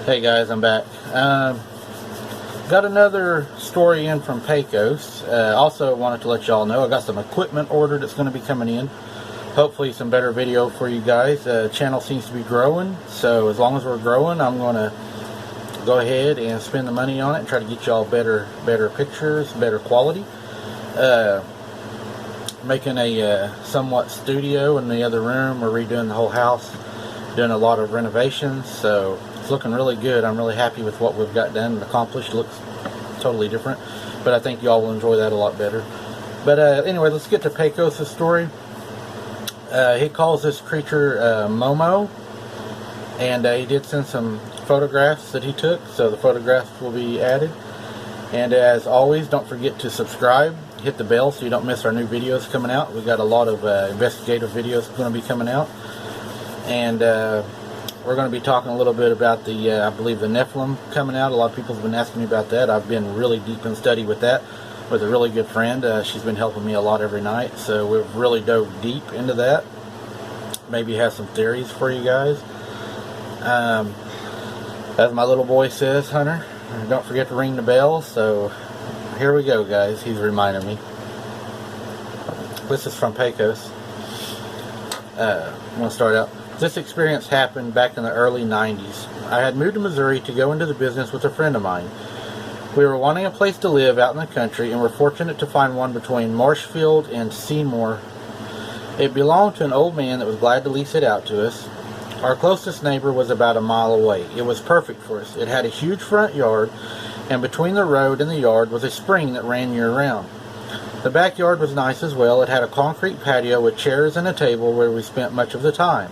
Hey guys, I'm back. Got another story in from Pecos. Also wanted to let y'all know I got some equipment ordered that's going to be coming in. Hopefully some better video for you guys. Channel seems to be growing, so as long as we're growing, I'm going to go ahead and spend the money on it and try to get y'all better pictures, better quality. Making a somewhat studio in the other room. We're redoing the whole house, doing a lot of renovations, so it's looking really good. I'm really happy with what we've got done and accomplished. It looks totally different, but I think y'all will enjoy that a lot better. But anyway, let's get to Pecos' story. He calls this creature Momo, and he did send some photographs that he took, so the photographs will be added. And as always, don't forget to subscribe, hit the bell so you don't miss our new videos coming out. We've got a lot of investigative videos going to be coming out, and we're going to be talking a little bit about the, I believe, the Nephilim coming out. A lot of people have been asking me about that. I've been really deep in study with that with a really good friend. She's been helping me a lot every night, so we've really dove deep into that. Maybe have some theories for you guys. As my little boy says, Hunter, don't forget to ring the bell. So here we go, guys. He's reminding me. This is from Pecos. I'm going to start out. This experience happened back in the early 90s. I had moved to Missouri to go into the business with a friend of mine. We were wanting a place to live out in the country and were fortunate to find one between Marshfield and Seymour. It belonged to an old man that was glad to lease it out to us. Our closest neighbor was about a mile away. It was perfect for us. It had a huge front yard, and between the road and the yard was a spring that ran year-round. The backyard was nice as well. It had a concrete patio with chairs and a table where we spent much of the time.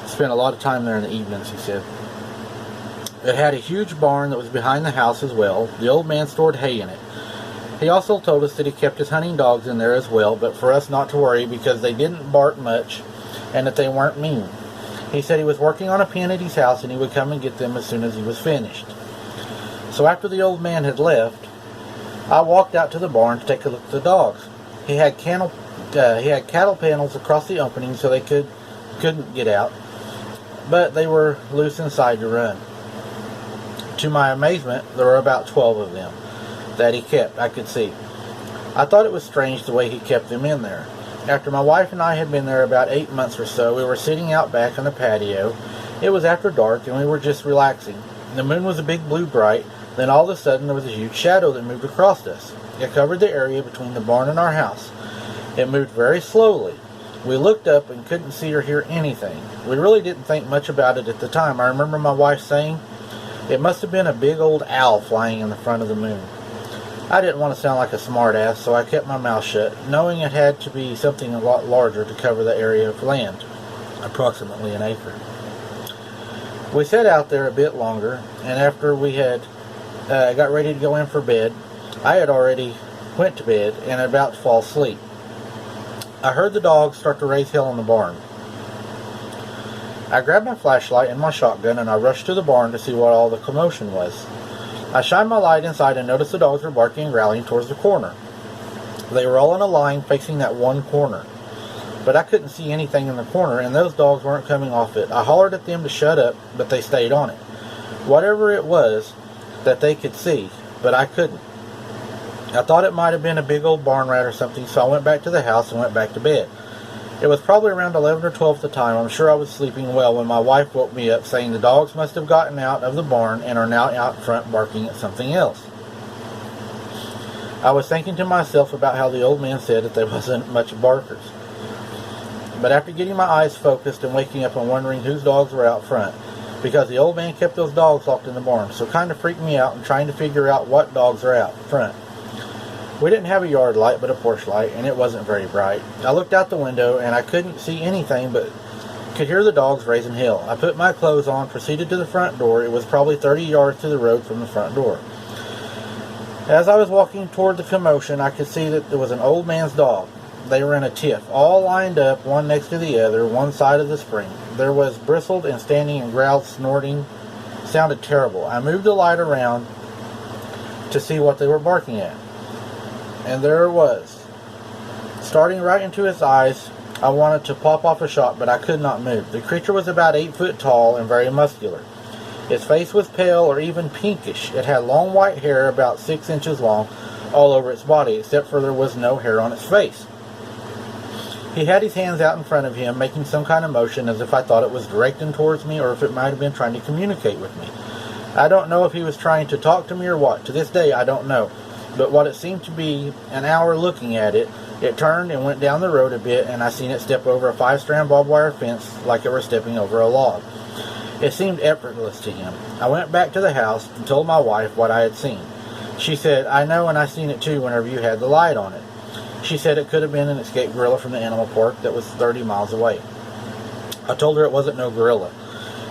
Spent a lot of time there in the evenings, he said. It had a huge barn that was behind the house as well. The old man stored hay in it. He also told us that he kept his hunting dogs in there as well, but for us not to worry because they didn't bark much and that they weren't mean. He said he was working on a pen at his house and he would come and get them as soon as he was finished. So after the old man had left, I walked out to the barn to take a look at the dogs. He had cattle panels across the opening so they couldn't get out, but they were loose inside to run. To my amazement, there were about 12 of them that he kept, I could see. I thought it was strange the way he kept them in there. After my wife and I had been there about 8 months or so, we were sitting out back on the patio. It was after dark and we were just relaxing. The moon was a big blue bright. Then all of a sudden there was a huge shadow that moved across us. It covered the area between the barn and our house. It moved very slowly. We looked up and couldn't see or hear anything. We really didn't think much about it at the time. I remember my wife saying, "It must have been a big old owl flying in the front of the moon." I didn't want to sound like a smart ass, so I kept my mouth shut, knowing it had to be something a lot larger to cover the area of land, approximately an acre. We sat out there a bit longer, and after we had got ready to go in for bed, I had already went to bed and about to fall asleep. I heard the dogs start to raise hell in the barn. I grabbed my flashlight and my shotgun and I rushed to the barn to see what all the commotion was. I shined my light inside and noticed the dogs were barking and growling towards the corner. They were all in a line facing that one corner, but I couldn't see anything in the corner and those dogs weren't coming off it. I hollered at them to shut up, but they stayed on it. Whatever it was that they could see, but I couldn't. I thought it might have been a big old barn rat or something, so I went back to the house and went back to bed. It was probably around 11 or 12 at the time. I'm sure I was sleeping well when my wife woke me up saying the dogs must have gotten out of the barn and are now out front barking at something else. I was thinking to myself about how the old man said that there wasn't much barkers. But after getting my eyes focused and waking up and wondering whose dogs were out front, because the old man kept those dogs locked in the barn, so kind of freaked me out and trying to figure out what dogs are out front. We didn't have a yard light but a porch light, and it wasn't very bright. I looked out the window and I couldn't see anything but could hear the dogs raising hell. I put my clothes on, proceeded to the front door. It was probably 30 yards to the road from the front door. As I was walking toward the commotion, I could see that there was an old man's dog. They were in a tiff, all lined up, one next to the other, one side of the spring. There was bristled and standing and growled, snorting. Sounded terrible. I moved the light around to see what they were barking at. And there it was. Starting right into his eyes, I wanted to pop off a shot, but I could not move. The creature was about 8 foot tall and very muscular. His face was pale or even pinkish. It had long white hair about 6 inches long all over its body, except for there was no hair on its face. He had his hands out in front of him, making some kind of motion as if I thought it was directing towards me or if it might have been trying to communicate with me. I don't know if he was trying to talk to me or what. To this day, I don't know. But what it seemed to be an hour looking at it, it turned and went down the road a bit, and I seen it step over a 5-strand barbed wire fence like it were stepping over a log. It seemed effortless to him. I went back to the house and told my wife what I had seen. She said, I know, and I seen it too whenever you had the light on it. She said it could have been an escaped gorilla from the animal park that was 30 miles away. I told her it wasn't no gorilla.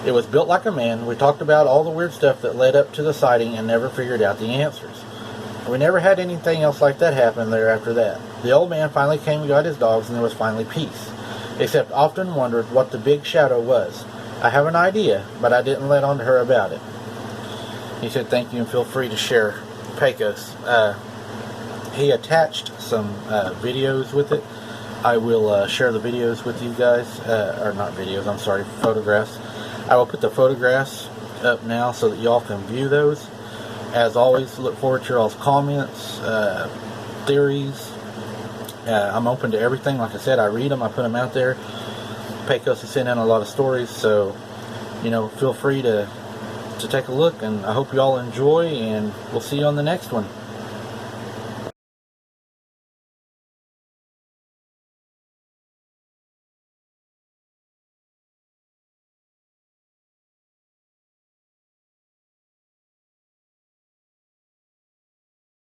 It was built like a man. We talked about all the weird stuff that led up to the sighting and never figured out the answers. We never had anything else like that happen there after that. The old man finally came and got his dogs, and there was finally peace. Except often wondered what the big shadow was. I have an idea, but I didn't let on to her about it. He said thank you and feel free to share Pecos. He attached some videos with it. I will share the videos with you guys. Or not videos, I'm sorry, photographs. I will put the photographs up now so that y'all can view those. As always, look forward to y'all's comments, theories. I'm open to everything. Like I said, I read them, I put them out there. Pecos has sent in a lot of stories, so, you know, feel free to take a look, and I hope you all enjoy, and we'll see you on the next one.